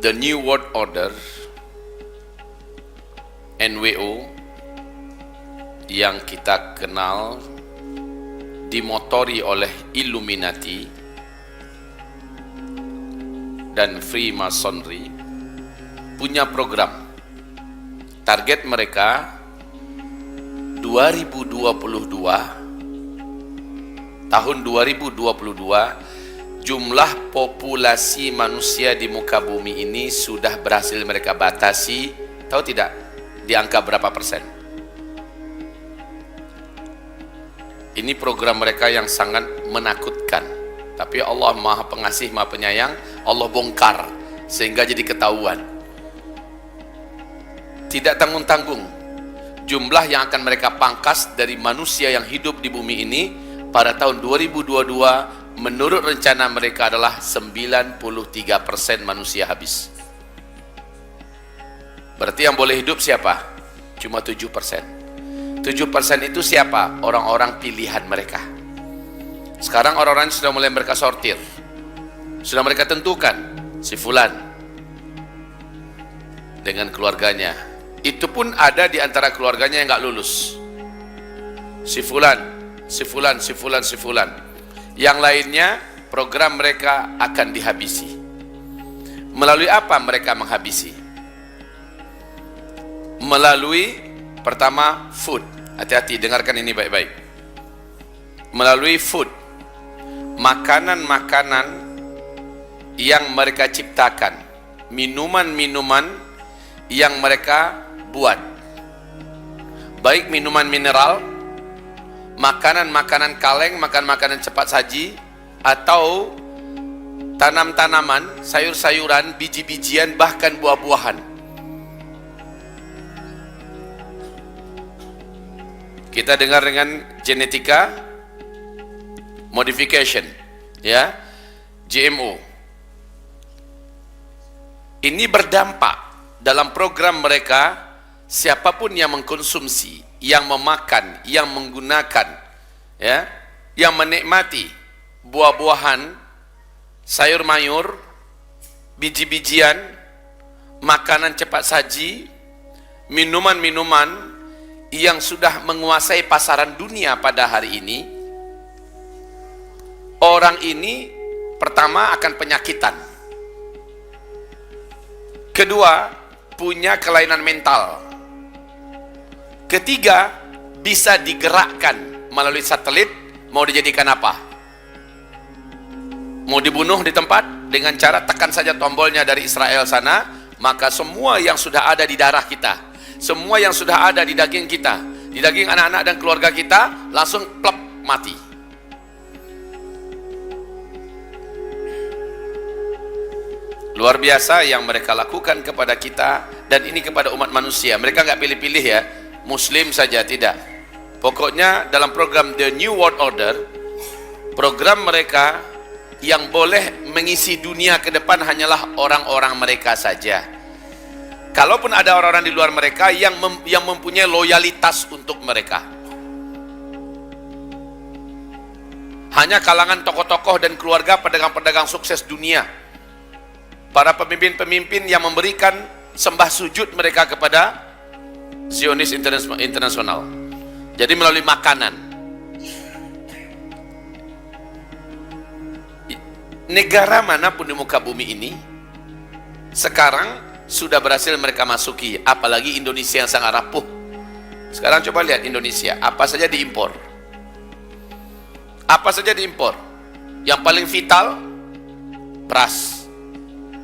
The New World Order, NWO, yang kita kenal dimotori oleh Illuminati dan Freemasonry, punya program. Target mereka 2022, jumlah populasi manusia di muka bumi ini sudah berhasil mereka batasi, tahu tidak? Di angka berapa persen? Ini program mereka yang sangat menakutkan. Tapi Allah Maha Pengasih, Maha Penyayang, Allah bongkar sehingga jadi ketahuan. Tidak tanggung-tanggung jumlah yang akan mereka pangkas dari manusia yang hidup di bumi ini pada tahun 2022 menurut rencana mereka adalah 93% manusia habis. Berarti yang boleh hidup siapa? Cuma 7%. 7% itu siapa? Orang-orang pilihan mereka. Sekarang orang-orang sudah mulai mereka sortir. Sudah mereka tentukan si fulan dengan keluarganya. Itu pun ada di antara keluarganya yang nggak lulus. Si fulan. Yang lainnya program mereka akan dihabisi. Melalui apa mereka menghabisi? Melalui pertama food. Hati-hati, dengarkan ini baik-baik. Melalui food, makanan-makanan yang mereka ciptakan, minuman-minuman yang mereka buat, baik minuman mineral, makanan-makanan kaleng, makanan-makanan cepat saji, atau tanam-tanaman, sayur-sayuran, biji-bijian, bahkan buah-buahan. Kita dengar dengan genetika modification, ya, GMO. Ini berdampak dalam program mereka. Siapapun yang mengkonsumsi, yang memakan, yang menggunakan, ya, yang menikmati buah-buahan, sayur-mayur, biji-bijian, makanan cepat saji, minuman-minuman yang sudah menguasai pasaran dunia pada hari ini, orang ini pertama akan penyakitan, kedua punya kelainan mental, ketiga bisa digerakkan melalui satelit. Mau dijadikan apa? Mau dibunuh di tempat dengan cara tekan saja tombolnya dari Israel sana, maka semua yang sudah ada di darah kita, semua yang sudah ada di daging kita, di daging anak-anak dan keluarga kita, langsung plep mati. Luar biasa yang mereka lakukan kepada kita, dan ini kepada umat manusia. Mereka nggak pilih-pilih ya, Muslim saja, tidak. Pokoknya dalam program The New World Order, program mereka yang boleh mengisi dunia ke depan hanyalah orang-orang mereka saja. Kalaupun ada orang-orang di luar mereka yang mempunyai loyalitas untuk mereka, hanya kalangan tokoh-tokoh dan keluarga pedagang-pedagang sukses dunia, para pemimpin-pemimpin yang memberikan sembah sujud mereka kepada Zionis internasional. Jadi melalui makanan. Negara manapun di muka bumi ini sekarang sudah berhasil mereka masuki, apalagi Indonesia yang sangat rapuh. Sekarang coba lihat Indonesia, apa saja diimpor. Apa saja diimpor. Yang paling vital, beras.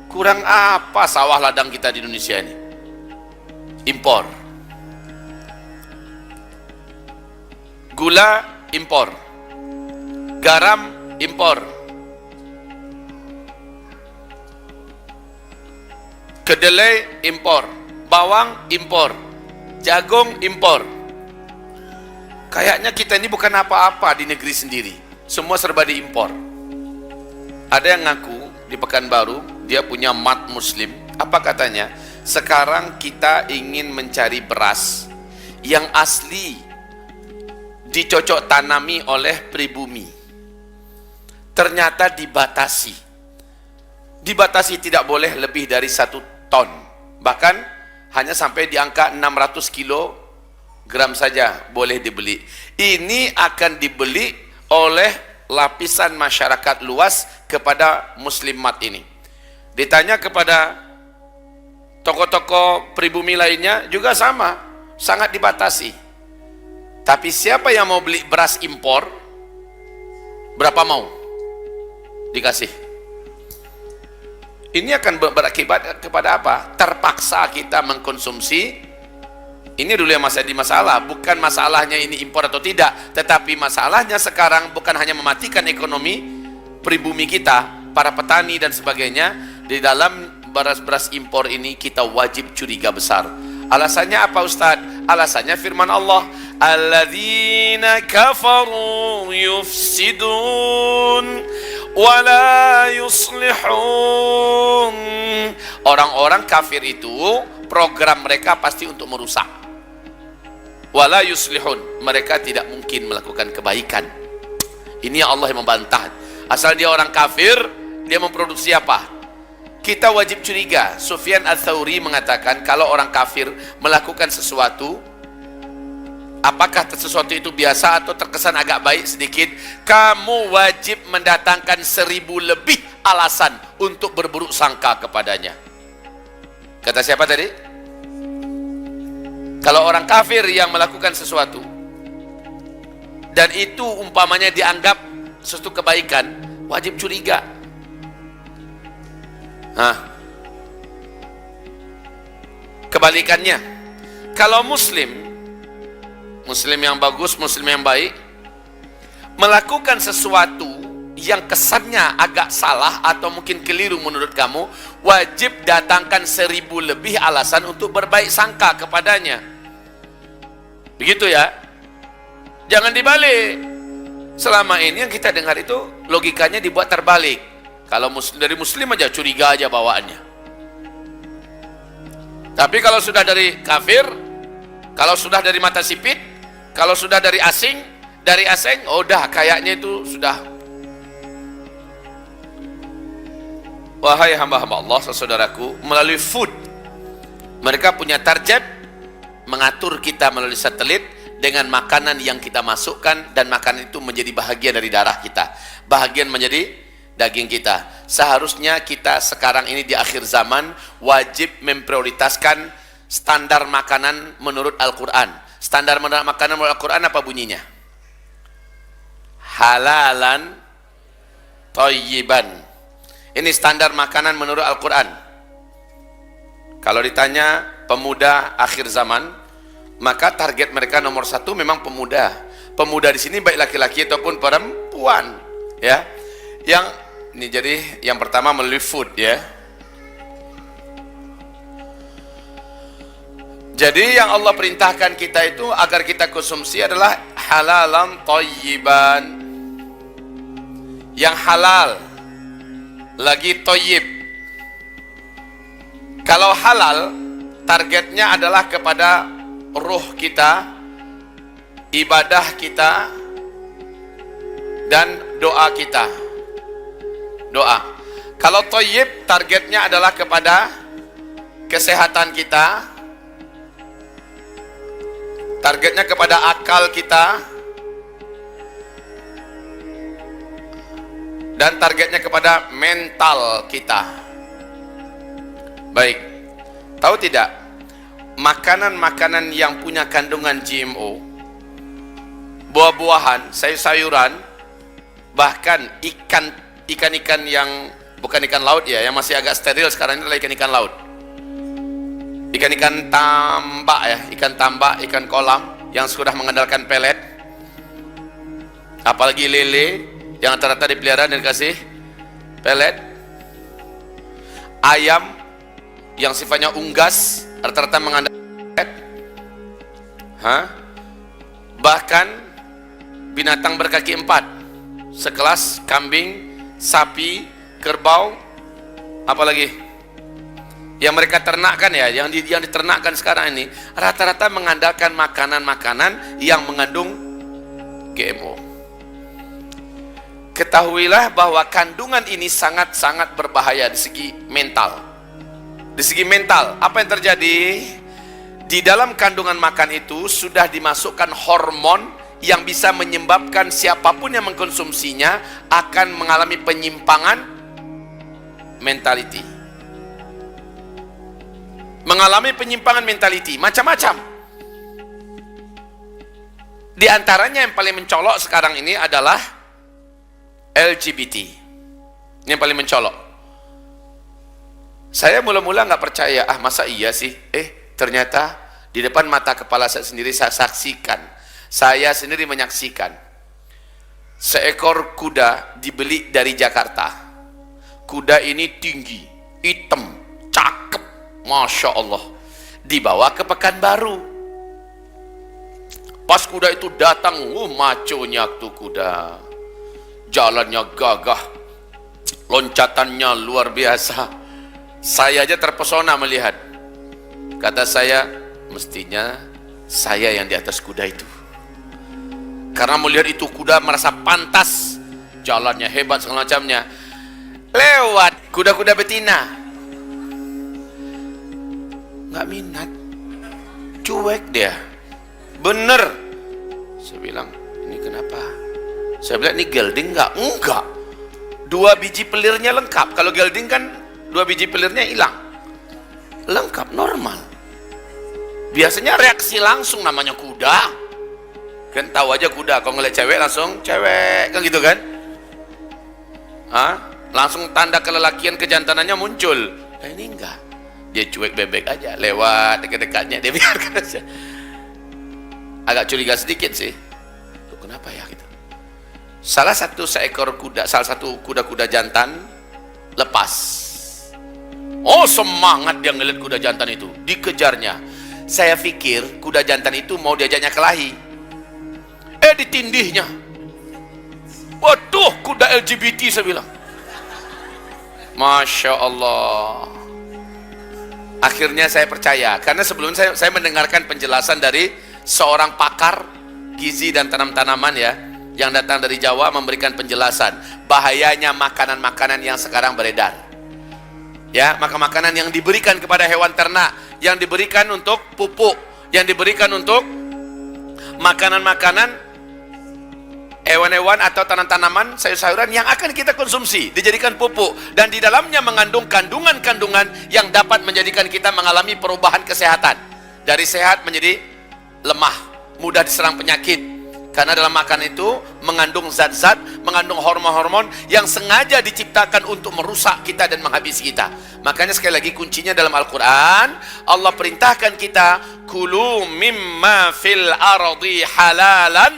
Kurang apa sawah ladang kita di Indonesia ini? Impor. Gula impor, garam impor, kedelai impor, bawang impor, jagung impor. Kayaknya kita ini bukan apa-apa di negeri sendiri, semua serba diimpor. Ada yang ngaku di Pekanbaru, dia punya mat muslim. Apa katanya? Sekarang kita ingin mencari beras yang asli, dicocok tanami oleh pribumi, ternyata dibatasi. dibatasi tidak boleh lebih dari 1 ton, bahkan hanya sampai di angka 600 kilogram saja boleh dibeli. Ini akan dibeli oleh lapisan masyarakat luas kepada muslimat ini. Ditanya kepada toko-toko pribumi lainnya juga sama, sangat dibatasi. Tapi siapa yang mau beli beras impor, berapa mau dikasih? Ini akan berakibat kepada apa? Terpaksa kita mengkonsumsi. Ini dulu yang masih masalah, bukan masalahnya ini impor atau tidak, tetapi masalahnya sekarang bukan hanya mematikan ekonomi pribumi kita, para petani dan sebagainya. Di dalam beras-beras impor ini kita wajib curiga besar. Alasannya apa Ustadz? Alasannya firman Allah, alladzina kafaru yufsidun wala yuslihun. Orang-orang kafir itu program mereka pasti untuk merusak. Wala yuslihun, mereka tidak mungkin melakukan kebaikan. Ini yang Allah yang membantah. Asal dia orang kafir, dia memproduksi apa? Kita wajib curiga. Sufyan Ats-Tsauri mengatakan kalau orang kafir melakukan sesuatu, apakah sesuatu itu biasa atau terkesan agak baik sedikit, kamu wajib mendatangkan 1000 lebih alasan untuk berburuk sangka kepadanya. Kata siapa tadi? Kalau orang kafir yang melakukan sesuatu dan itu umpamanya dianggap sesuatu kebaikan, wajib curiga. Kebalikannya, kalau muslim yang bagus, muslim yang baik melakukan sesuatu yang kesannya agak salah atau mungkin keliru menurut kamu, wajib datangkan 1000 lebih alasan untuk berbaik sangka kepadanya. Begitu ya, jangan dibalik. Selama ini yang kita dengar itu logikanya dibuat terbalik. Kalau dari muslim aja curiga aja bawaannya. Tapi kalau sudah dari kafir, kalau sudah dari mata sipit, kalau sudah dari asing, oh dah kayaknya itu sudah. Wahai hamba-hamba Allah, saudaraku, melalui food mereka punya target mengatur kita melalui satelit dengan makanan yang kita masukkan, dan makanan itu menjadi bahagian dari darah kita, bahagian menjadi daging kita. Seharusnya kita sekarang ini di akhir zaman wajib memprioritaskan standar makanan menurut Al-Quran. Standar makanan menurut Al-Quran apa bunyinya? Halalan thayyiban. Ini standar makanan menurut Al-Quran. Kalau ditanya pemuda akhir zaman, maka target mereka nomor 1 memang pemuda. Pemuda di sini baik laki-laki ataupun perempuan, ya. Yang ini jadi yang pertama melalui food, ya. Jadi yang Allah perintahkan kita itu agar kita konsumsi adalah halalan thayyiban. Yang halal lagi thayyib. Kalau halal targetnya adalah kepada ruh kita, ibadah kita, dan doa kita. Doa. Kalau thayyib targetnya adalah kepada kesehatan kita, targetnya kepada akal kita, dan targetnya kepada mental kita. Baik. Tahu tidak? Makanan-makanan yang punya kandungan GMO, buah-buahan, sayur-sayuran, bahkan ikan-ikan yang bukan ikan laut ya, yang masih agak steril sekarang ini adalah ikan-ikan laut. Ikan-ikan tambak ya, ikan tambak, ikan kolam yang sudah mengandalkan pelet. Apalagi lele yang rata-rata dipelihara dan dikasih pelet. Ayam yang sifatnya unggas rata-rata mengandalkan pelet. Bahkan binatang berkaki 4 sekelas kambing, sapi, kerbau, apalagi yang mereka ternakkan ya, yang diternakkan sekarang ini rata-rata mengandalkan makanan-makanan yang mengandung GMO. ketahuilah bahwa kandungan ini sangat-sangat berbahaya di segi mental. Di segi mental, apa yang terjadi? Di dalam kandungan makan itu sudah dimasukkan hormon yang bisa menyebabkan siapapun yang mengkonsumsinya akan mengalami penyimpangan mentality. Mengalami penyimpangan mentality, macam-macam. Di antaranya yang paling mencolok sekarang ini adalah LGBT. Ini yang paling mencolok. Saya mula-mula nggak percaya, masa iya sih? Ternyata di depan mata kepala saya sendiri saya saksikan. Saya sendiri menyaksikan. Seekor kuda dibeli dari Jakarta. Kuda ini tinggi, hitam, cakep, Masya Allah. Dibawa ke Pekanbaru. Pas kuda itu datang, maconya tuh kuda. Jalannya gagah, loncatannya luar biasa. Saya aja terpesona melihat. Kata saya, mestinya saya yang di atas kuda itu. Karena melihat itu kuda merasa pantas, jalannya hebat segala macamnya. Lewat kuda-kuda betina, nggak minat, cuek dia. Bener. Saya bilang, ini kenapa? Saya bilang, ini gelding nggak? Enggak. 2 biji pelirnya lengkap. Kalau gelding kan 2 biji pelirnya hilang. Lengkap, normal. Biasanya reaksi langsung, namanya kuda. Kan tahu aja kuda, kalau ngeliat cewek langsung cewek, kan gitu kan? Langsung tanda kelelakian kejantanannya muncul. Nah ini enggak. Dia cuek bebek aja, lewat dekat-dekatnya dia biarkan aja. Agak curiga sedikit sih. Tuh, kenapa ya gitu? Salah satu kuda-kuda jantan lepas. Oh, semangat dia ngeliat kuda jantan itu, dikejarnya. Saya pikir kuda jantan itu mau diajaknya kelahi. Ditindihnya. Waduh, kuda LGBT, saya bilang. Masya Allah. Akhirnya saya percaya, karena sebelumnya saya mendengarkan penjelasan dari seorang pakar gizi dan tanam-tanaman ya, yang datang dari Jawa memberikan penjelasan bahayanya makanan-makanan yang sekarang beredar. Ya, makanan yang diberikan kepada hewan ternak, yang diberikan untuk pupuk, yang diberikan untuk makanan-makanan hewan-hewan atau tanam-tanaman, sayur-sayuran yang akan kita konsumsi, dijadikan pupuk, dan di dalamnya mengandung kandungan-kandungan yang dapat menjadikan kita mengalami perubahan kesehatan, dari sehat menjadi lemah, mudah diserang penyakit. Karena dalam makan itu mengandung zat-zat, mengandung hormon-hormon yang sengaja diciptakan untuk merusak kita dan menghabisi kita. Makanya sekali lagi kuncinya dalam Al-Quran, Allah perintahkan kita, kulu mimma fil ardi halalan,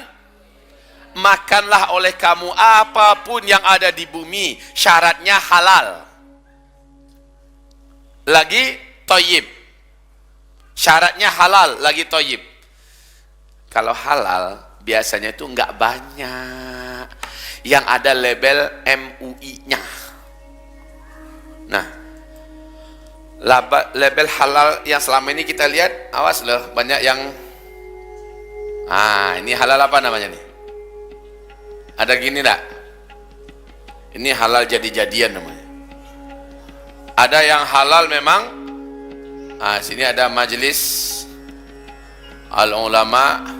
makanlah oleh kamu apapun yang ada di bumi, syaratnya halal. Lagi thayyib. Syaratnya halal, lagi thayyib. Kalau halal biasanya itu enggak banyak yang ada label MUI-nya. Nah, label halal yang selama ini kita lihat, awas loh, banyak yang ini halal apa namanya nih? Ada gini enggak? Ini halal jadi-jadian namanya. Ada yang halal memang. Sini ada Majelis Al-Ulama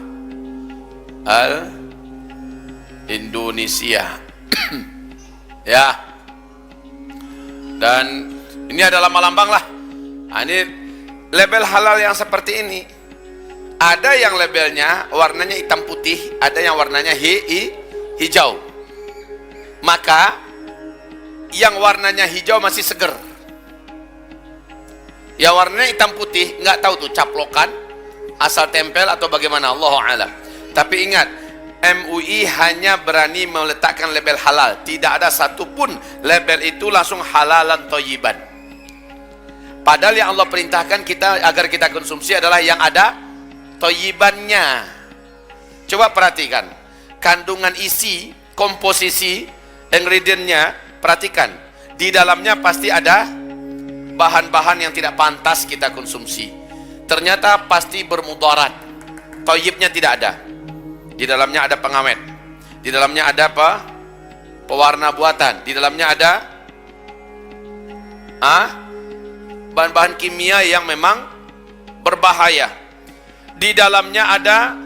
Al-Indonesia. Ya. Dan ini adalah lambang lah. Ini label halal yang seperti ini. Ada yang labelnya warnanya hitam putih, ada yang warnanya hijau. Maka yang warnanya hijau masih seger. Yang warnanya hitam putih nggak tahu tuh caplokan, asal tempel atau bagaimana, Allahu a'lam. Tapi ingat, MUI hanya berani meletakkan label halal. Tidak ada satupun label itu langsung halalan thayyiban. Padahal yang Allah perintahkan kita agar kita konsumsi adalah yang ada thayyibannya. Coba perhatikan kandungan isi, komposisi, ingredientnya, perhatikan. Di dalamnya pasti ada bahan-bahan yang tidak pantas kita konsumsi. Ternyata pasti bermudarat. Thayyibnya tidak ada. Di dalamnya ada pengawet. Di dalamnya ada apa? pewarna buatan. Di dalamnya ada bahan-bahan kimia yang memang berbahaya. Di dalamnya ada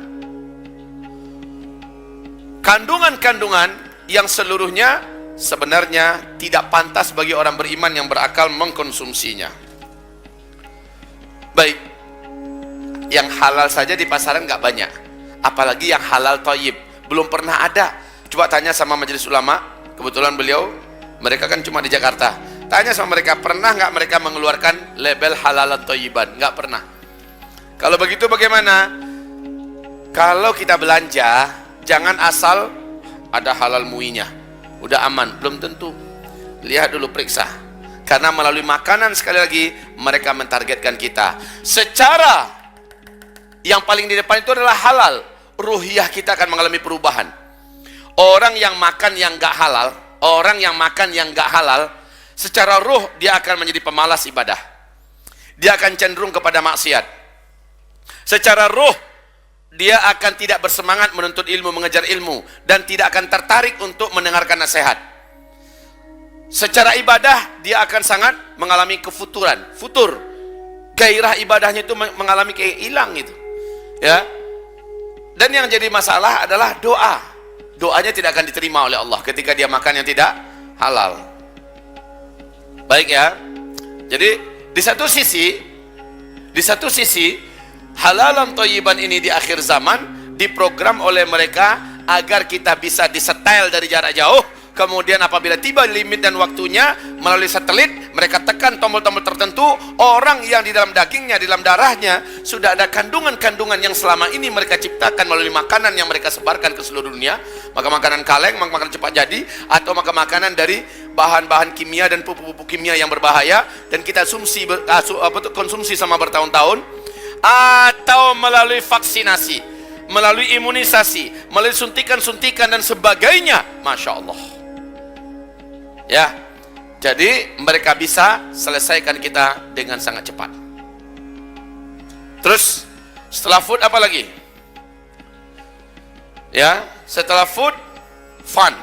kandungan-kandungan yang seluruhnya sebenarnya tidak pantas bagi orang beriman yang berakal mengkonsumsinya. Baik, yang halal saja di pasaran nggak banyak, apalagi yang halal thayyib, belum pernah ada. Coba tanya sama majelis ulama, kebetulan mereka kan cuma di Jakarta. Tanya sama mereka, pernah nggak mereka mengeluarkan label halalan thayyiban? Nggak pernah. Kalau begitu bagaimana? Kalau kita belanja, jangan asal ada halal muinya, udah aman, belum tentu. Lihat dulu, periksa. Karena melalui makanan, sekali lagi, mereka mentargetkan kita. Secara yang paling di depan itu adalah halal. Ruhiyah kita akan mengalami perubahan. Orang yang makan yang gak halal, secara ruh dia akan menjadi pemalas ibadah. Dia akan cenderung kepada maksiat. Secara ruh dia akan tidak bersemangat menuntut ilmu, mengejar ilmu, dan tidak akan tertarik untuk mendengarkan nasihat. Secara ibadah dia akan sangat mengalami kefuturan, futur. Gairah ibadahnya itu mengalami kayak hilang gitu. Ya. Dan yang jadi masalah adalah doa. Doanya tidak akan diterima oleh Allah ketika dia makan yang tidak halal. Baik ya. Jadi di satu sisi halalan thayyiban ini di akhir zaman diprogram oleh mereka agar kita bisa disetel dari jarak jauh. Kemudian apabila tiba limit dan waktunya, melalui satelit mereka tekan tombol-tombol tertentu, orang yang di dalam dagingnya, di dalam darahnya sudah ada kandungan-kandungan yang selama ini mereka ciptakan melalui makanan yang mereka sebarkan ke seluruh dunia. Maka makanan kaleng, makanan cepat jadi, atau makanan dari bahan-bahan kimia dan pupuk-pupuk kimia yang berbahaya, dan kita konsumsi sama bertahun-tahun, atau melalui vaksinasi, melalui imunisasi, melalui suntikan-suntikan dan sebagainya. Masya Allah. Ya, jadi mereka bisa selesaikan kita dengan sangat cepat. Terus setelah food apa lagi? Ya, setelah food, fun.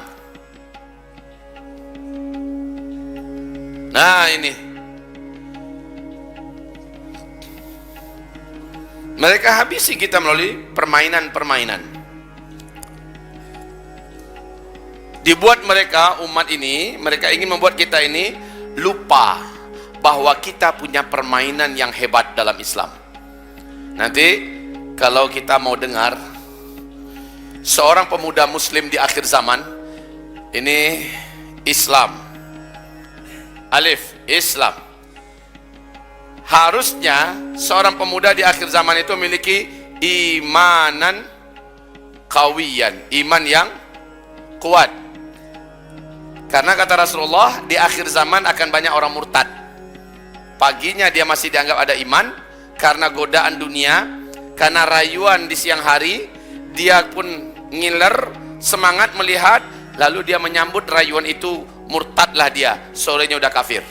Nah ini, mereka habisi kita melalui permainan-permainan. Dibuat mereka, umat ini, mereka ingin membuat kita ini lupa bahwa kita punya permainan yang hebat dalam Islam. Nanti kalau kita mau dengar seorang pemuda muslim di akhir zaman, ini Islam, alif, Islam. Harusnya seorang pemuda di akhir zaman itu memiliki imanan qawiyan, iman yang kuat. Karena kata Rasulullah, di akhir zaman akan banyak orang murtad. Paginya dia masih dianggap ada iman, karena godaan dunia, karena rayuan di siang hari, dia pun ngiler, semangat melihat, lalu dia menyambut rayuan itu, murtadlah dia, sorenya udah kafir.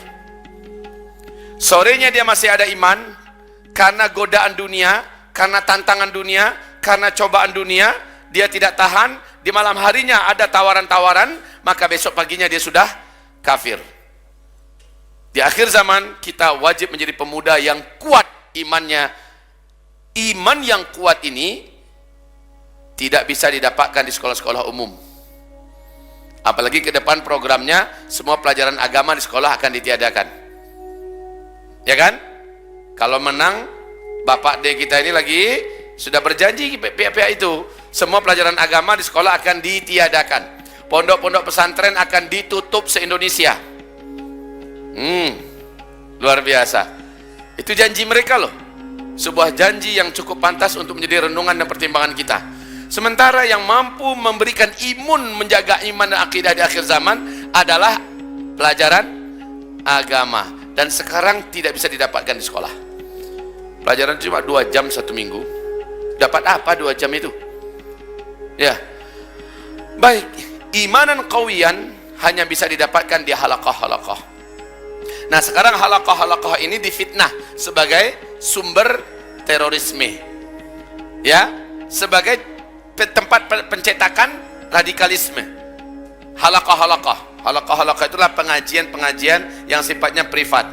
Sorenya dia masih ada iman, karena godaan dunia, karena tantangan dunia, karena cobaan dunia, dia tidak tahan. Di malam harinya ada tawaran-tawaran, maka besok paginya dia sudah kafir. Di akhir zaman kita wajib menjadi pemuda yang kuat imannya. Iman yang kuat ini tidak bisa didapatkan di sekolah-sekolah umum. Apalagi ke depan programnya semua pelajaran agama di sekolah akan ditiadakan. Ya kan? Kalau menang, Bapak D kita ini lagi sudah berjanji pihak-pihak itu, semua pelajaran agama di sekolah akan ditiadakan. Pondok-pondok pesantren akan ditutup se-Indonesia. Luar biasa. Itu janji mereka loh. Sebuah janji yang cukup pantas untuk menjadi renungan dan pertimbangan kita. Sementara yang mampu memberikan imun, menjaga iman dan akidah di akhir zaman adalah pelajaran agama. Dan sekarang tidak bisa didapatkan di sekolah. Pelajaran cuma 2 jam 1 minggu. Dapat apa 2 jam itu? Ya. Baik, imanan qawiyan hanya bisa didapatkan di halaqah-halaqah. Nah, sekarang halaqah-halaqah ini difitnah sebagai sumber terorisme. Ya, sebagai tempat pencetakan radikalisme. halaqah-halaqah. Halaqah-halaqah itulah pengajian-pengajian yang sifatnya privat,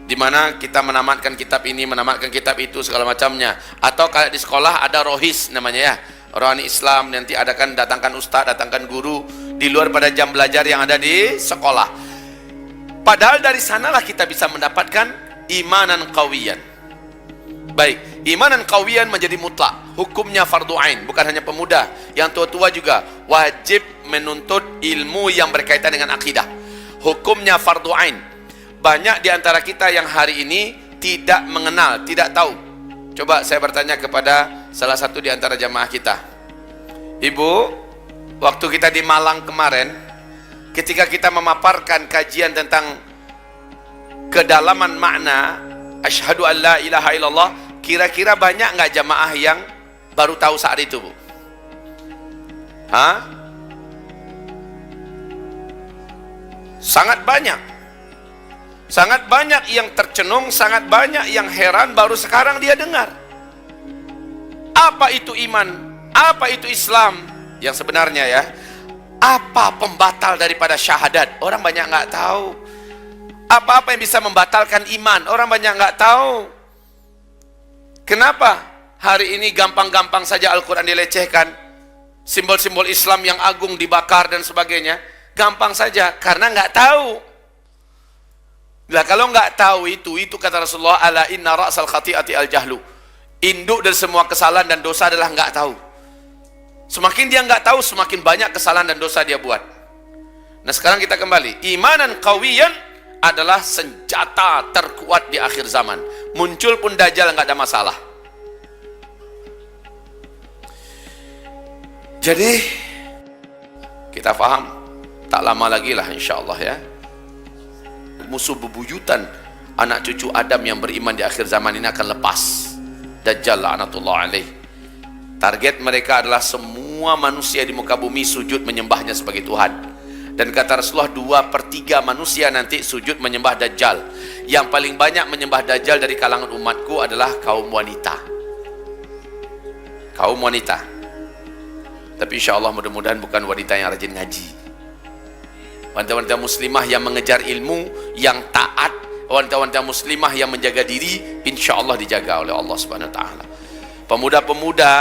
di mana kita menamatkan kitab ini, menamatkan kitab itu, segala macamnya. Atau kayak di sekolah ada rohis namanya ya, rohani Islam, nanti adakan datangkan ustaz, datangkan guru di luar pada jam belajar yang ada di sekolah. Padahal dari sanalah kita bisa mendapatkan imanan qawiyan. Baik, imanan qawiyan menjadi mutlak, hukumnya fardu ain, bukan hanya pemuda, yang tua-tua juga wajib menuntut ilmu yang berkaitan dengan akidah. Hukumnya fardu ain. Banyak di antara kita yang hari ini tidak mengenal, tidak tahu. Coba saya bertanya kepada salah satu di antara jamaah kita. Ibu, waktu kita di Malang kemarin, ketika kita memaparkan kajian tentang kedalaman makna asyhadu an la ilaha illallah, kira-kira banyak nggak jamaah yang baru tahu saat itu, Bu? Hah? Sangat banyak. Sangat banyak yang tercenung, sangat banyak yang heran, baru sekarang dia dengar. Apa itu iman? Apa itu Islam? Yang sebenarnya ya, apa pembatal daripada syahadat? Orang banyak nggak tahu. Apa-apa yang bisa membatalkan iman? Orang banyak nggak tahu. Kenapa hari ini gampang-gampang saja Al-Quran dilecehkan? Simbol-simbol Islam yang agung dibakar dan sebagainya. Gampang saja, karena nggak tahu. Nah, kalau nggak tahu itu kata Rasulullah, ala inna ra'sal khati'ati al-jahlu. Induk dari semua kesalahan dan dosa adalah nggak tahu. Semakin dia nggak tahu, semakin banyak kesalahan dan dosa dia buat. Nah, sekarang kita kembali. Imanan qawiyan adalah senjata terkuat di akhir zaman. Muncul pun Dajjal nggak ada masalah. Jadi kita paham, tak lama lagi lah insya Allah ya, musuh bebuyutan anak cucu Adam yang beriman di akhir zaman ini akan lepas. Dajjal la'natullah alaih. Target mereka adalah semua manusia di muka bumi sujud menyembahnya sebagai Tuhan. Dan kata Rasulullah, 2/3 manusia nanti sujud menyembah Dajjal. Yang paling banyak menyembah Dajjal dari kalangan umatku adalah kaum wanita. Kaum wanita. Tapi insya Allah mudah-mudahan bukan wanita yang rajin ngaji. Wanita-wanita muslimah yang mengejar ilmu, yang taat, wanita-wanita muslimah yang menjaga diri, insya Allah dijaga oleh Allah Subhanahu Wa Taala. Pemuda-pemuda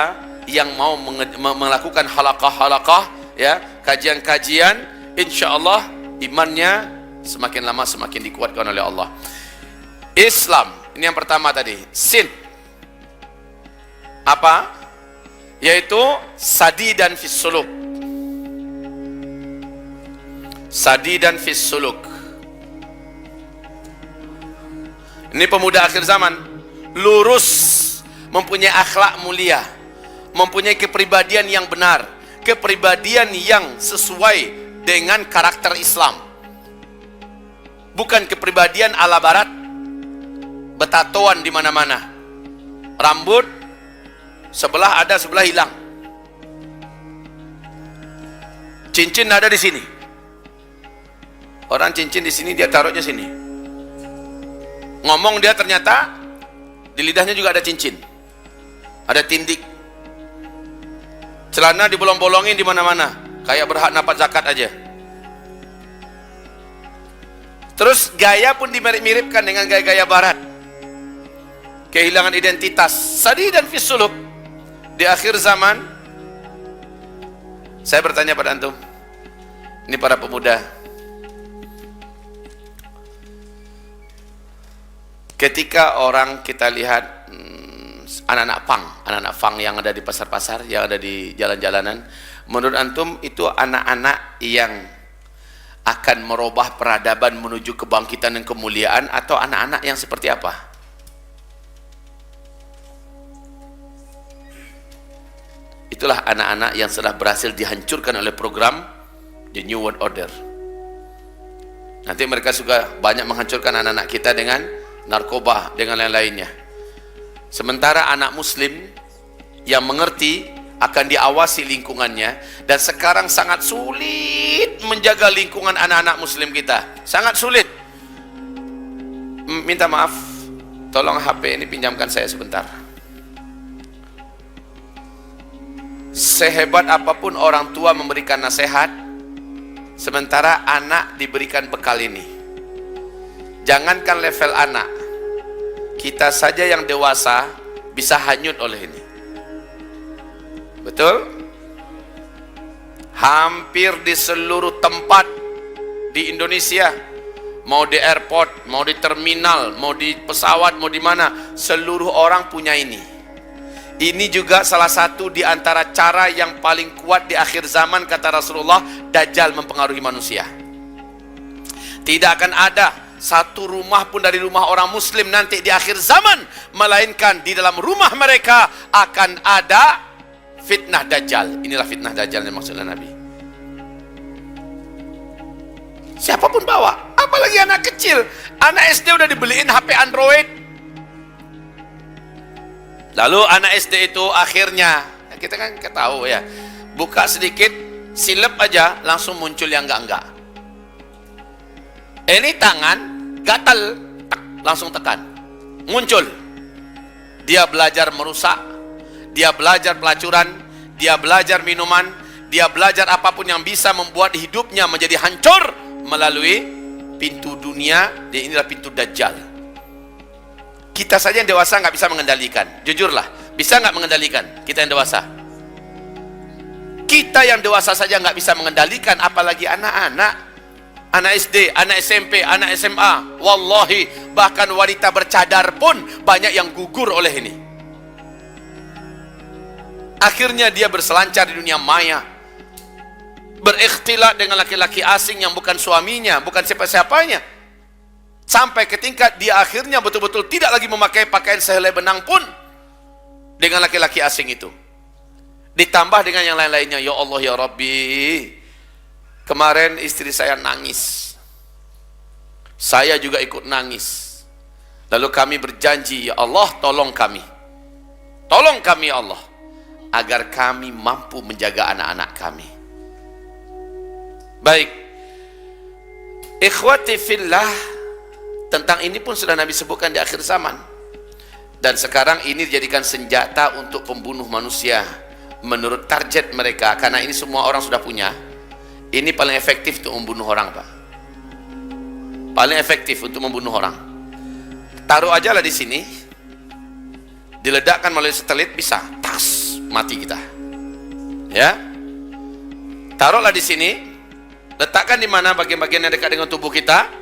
yang mau melakukan halaqah-halaqah, ya, kajian-kajian, insya Allah imannya semakin lama semakin dikuatkan oleh Allah. Islam, ini yang pertama tadi. Sin, apa? Yaitu sadidan fis suluk. Sadidan fis suluk. Ini pemuda akhir zaman, lurus, mempunyai akhlak mulia, mempunyai kepribadian yang benar, kepribadian yang sesuai dengan karakter Islam. Bukan kepribadian ala barat, betatoan di mana-mana. Rambut sebelah ada, sebelah hilang. Cincin ada di sini. Orang cincin di sini, dia taruhnya sini. Ngomong dia ternyata di lidahnya juga ada cincin. Ada tindik. Celana dibolong-bolongin di mana-mana, kayak berhak dapat zakat aja. Terus gaya pun dimirip-miripkan dengan gaya-gaya barat. Kehilangan identitas. Sadidan fis suluk. Di akhir zaman, saya bertanya pada antum, ini para pemuda, ketika orang kita lihat anak-anak pang yang ada di pasar-pasar, yang ada di jalan-jalanan, menurut antum itu anak-anak yang akan merubah peradaban menuju kebangkitan dan kemuliaan, atau anak-anak yang seperti apa? Itulah anak-anak yang sudah berhasil dihancurkan oleh program The New World Order. Nanti mereka juga banyak menghancurkan anak-anak kita dengan narkoba, dengan lain-lainnya. Sementara anak muslim yang mengerti akan diawasi lingkungannya, dan sekarang sangat sulit menjaga lingkungan anak-anak muslim kita. Sangat sulit. Minta maaf, tolong HP ini pinjamkan saya sebentar. Sehebat apapun orang tua memberikan nasihat, Sementara anak diberikan bekal ini. Jangankan level anak, kita saja yang dewasa bisa hanyut oleh ini. Betul? Hampir di seluruh tempat di Indonesia, mau di airport, mau di terminal, mau di pesawat, mau di mana, seluruh orang punya ini. Ini juga salah satu di antara cara yang paling kuat di akhir zaman, kata Rasulullah, Dajjal mempengaruhi manusia. Tidak akan ada satu rumah pun dari rumah orang muslim nanti di akhir zaman, melainkan di dalam rumah mereka akan ada fitnah Dajjal. Inilah fitnah Dajjal yang maksudnya Nabi. Siapapun bawa, apalagi anak kecil. Anak SD udah dibeliin HP Android. Lalu anak SD itu akhirnya, kita kan tahu ya, buka sedikit, silep aja langsung muncul yang enggak-enggak. Ini tangan gatal, langsung tekan, muncul. Dia belajar merusak, dia belajar pelacuran, dia belajar minuman, dia belajar apapun yang bisa membuat hidupnya menjadi hancur melalui pintu dunia. Dan inilah pintu Dajjal. Kita saja yang dewasa nggak bisa mengendalikan. Jujurlah, bisa nggak mengendalikan kita yang dewasa? Kita yang dewasa saja nggak bisa mengendalikan, apalagi anak-anak. Anak SD, anak SMP, anak SMA. Wallahi, bahkan wanita bercadar pun banyak yang gugur oleh ini. Akhirnya dia berselancar di dunia maya, berikhtilat dengan laki-laki asing yang bukan suaminya, bukan siapa-siapanya. Sampai ke tingkat dia akhirnya betul-betul tidak lagi memakai pakaian sehelai benang pun dengan laki-laki asing itu. Ditambah dengan yang lain-lainnya. Ya Allah ya Rabbi, kemarin istri saya nangis, saya juga ikut nangis. Lalu kami berjanji, ya Allah tolong kami ya Allah, agar kami mampu menjaga anak-anak kami. Baik, ikhwati fillah, tentang ini pun sudah Nabi sebutkan di akhir zaman. Dan sekarang ini dijadikan senjata untuk pembunuh manusia menurut target mereka. Karena ini semua orang sudah punya. Ini paling efektif untuk membunuh orang, Pak. Paling efektif untuk membunuh orang. Taruh aja lah di sini, diledakkan melalui satelit, bisa tas, mati kita. Ya, taruhlah di sini, letakkan di mana bagian-bagian yang dekat dengan tubuh kita.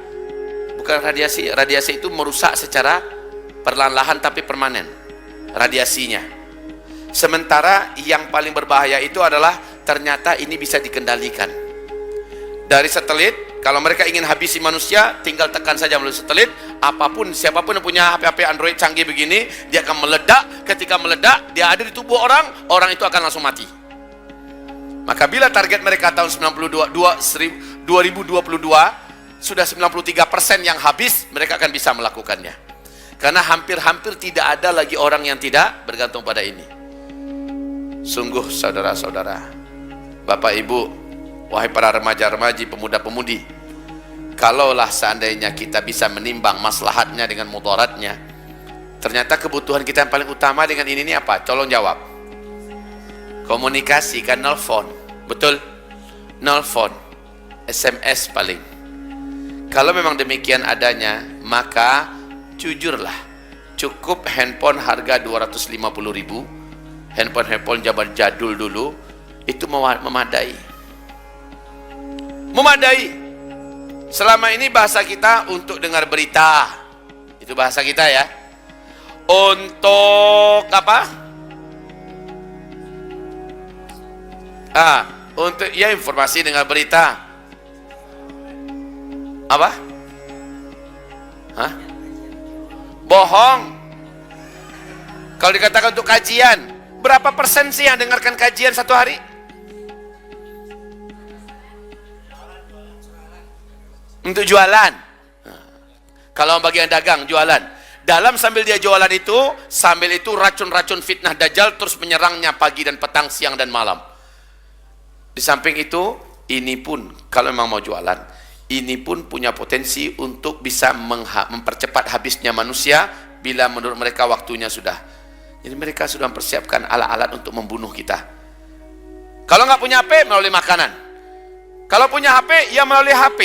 Bukan radiasi, radiasi itu merusak secara perlahan-lahan tapi permanen radiasinya. Sementara yang paling berbahaya itu adalah ternyata ini bisa dikendalikan dari satelit. Kalau mereka ingin habisi manusia, tinggal tekan saja melalui satelit. Apapun, siapapun yang punya HP Android canggih begini, dia akan meledak. Ketika meledak, dia ada di tubuh orang, orang itu akan langsung mati. Maka bila target mereka tahun 2022 sudah 93% yang habis, mereka akan bisa melakukannya. Karena hampir-hampir tidak ada lagi orang yang tidak bergantung pada ini. Sungguh saudara-saudara, Bapak Ibu, wahai para remaja-remaji, pemuda-pemudi, kalaulah seandainya kita bisa menimbang maslahatnya dengan mudaratnya, ternyata kebutuhan kita yang paling utama dengan ini apa? Tolong jawab. Komunikasi, kan, nelfon. Betul? Nelfon, SMS paling. Kalau memang demikian adanya, maka jujurlah, cukup handphone harga 250.000, handphone zaman jadul dulu, itu memadai. Memadai. Selama ini bahasa kita untuk dengar berita, itu bahasa kita ya. Untuk apa? Untuk ya informasi dengar berita. Apa? Hah? Bohong. Kalau dikatakan untuk kajian, berapa persen sih yang dengarkan kajian satu hari? Untuk jualan. Kalau bagi yang dagang, jualan. Dalam sambil dia jualan itu, sambil itu racun-racun fitnah Dajjal terus menyerangnya pagi dan petang, siang dan malam. Di samping itu, ini pun kalau memang mau jualan, ini pun punya potensi untuk bisa mempercepat habisnya manusia bila menurut mereka waktunya sudah. Jadi mereka sudah mempersiapkan alat-alat untuk membunuh kita. Kalau nggak punya HP, melalui makanan. Kalau punya HP, ya melalui HP.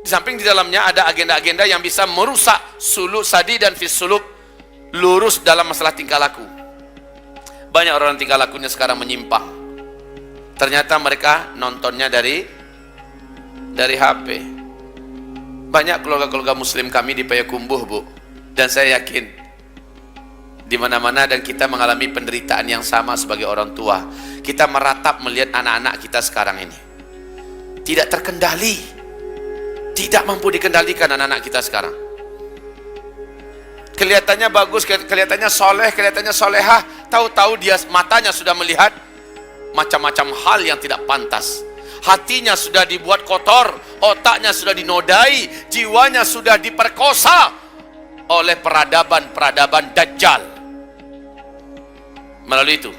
Di samping di dalamnya ada agenda-agenda yang bisa merusak suluk sadi dan fisuluk, lurus dalam masalah tingkah laku. Banyak orang tingkah lakunya sekarang menyimpang. Ternyata mereka nontonnya dari HP. Banyak keluarga-keluarga muslim kami di Payakumbuh, Bu. Dan saya yakin di mana-mana dan kita mengalami penderitaan yang sama sebagai orang tua. Kita meratap melihat anak-anak kita sekarang ini. Tidak terkendali. Tidak mampu dikendalikan anak-anak kita sekarang. Kelihatannya bagus, kelihatannya soleh, kelihatannya solehah. Tahu-tahu dia matanya sudah melihat macam-macam hal yang tidak pantas. Hatinya sudah dibuat kotor, otaknya sudah dinodai, jiwanya sudah diperkosa oleh peradaban-peradaban Dajjal. Melalui itu.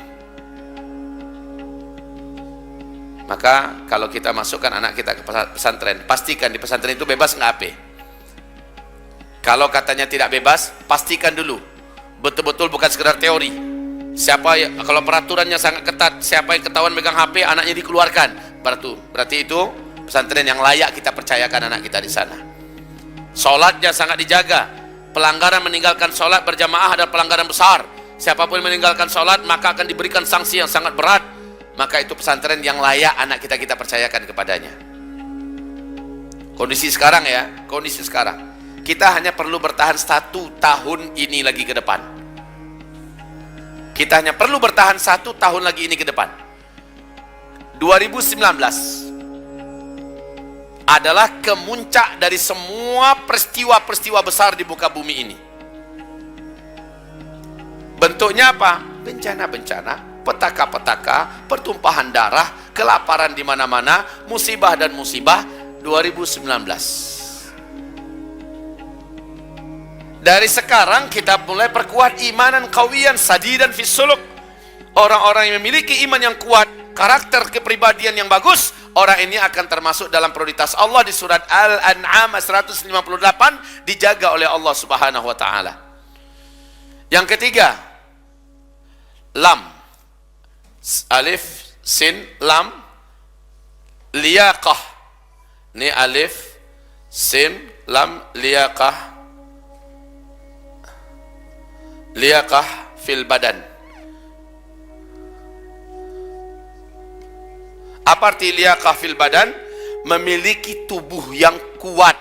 Maka kalau kita masukkan anak kita ke pesantren, pastikan di pesantren itu bebas nggak HP. Kalau katanya tidak bebas, pastikan dulu betul-betul bukan sekedar teori. Kalau peraturannya sangat ketat, siapa yang ketahuan megang HP, anaknya dikeluarkan. Berarti itu pesantren yang layak kita percayakan anak kita di sana. Sholatnya sangat dijaga. Pelanggaran meninggalkan sholat berjamaah adalah pelanggaran besar. Siapapun yang meninggalkan sholat maka akan diberikan sanksi yang sangat berat. Maka itu pesantren yang layak anak kita percayakan kepadanya. Kondisi sekarang ya, kondisi sekarang. Kita hanya perlu bertahan 1 tahun ini lagi ke depan. Kita hanya perlu bertahan 1 tahun lagi ini ke depan. 2019 adalah kemuncak dari semua peristiwa-peristiwa besar di muka bumi ini. Bentuknya apa? Bencana-bencana, petaka-petaka, pertumpahan darah, kelaparan di mana-mana, musibah dan musibah. 2019. Dari sekarang kita mulai perkuat imanan qawiyan sadidan fis suluk. Orang-orang yang memiliki iman yang kuat, karakter kepribadian yang bagus, orang ini akan termasuk dalam prioritas Allah di surat Al-An'am 158, dijaga oleh Allah Subhanahu wa taala. Yang ketiga, lam, alif, sin, lam, liyaqah. Ini alif, sin, lam, liyaqah. Liyaqah fil badan. Apa arti liyaqah fil badan? Memiliki tubuh yang kuat,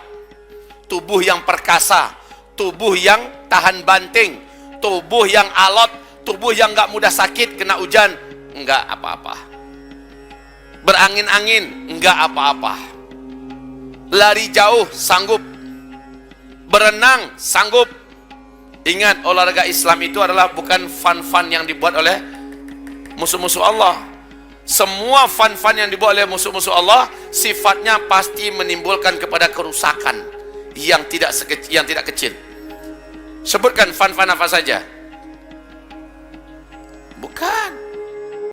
tubuh yang perkasa, tubuh yang tahan banting, tubuh yang alot, tubuh yang enggak mudah sakit kena hujan, enggak apa-apa. Berangin-angin, enggak apa-apa. Lari jauh, sanggup. Berenang, sanggup. Ingat, olahraga Islam itu adalah bukan fun-fun yang dibuat oleh musuh-musuh Allah. Semua fun-fun yang dibuat oleh musuh-musuh Allah sifatnya pasti menimbulkan kepada kerusakan yang tidak kecil. Sebutkan fun-fun apa saja? Bukan.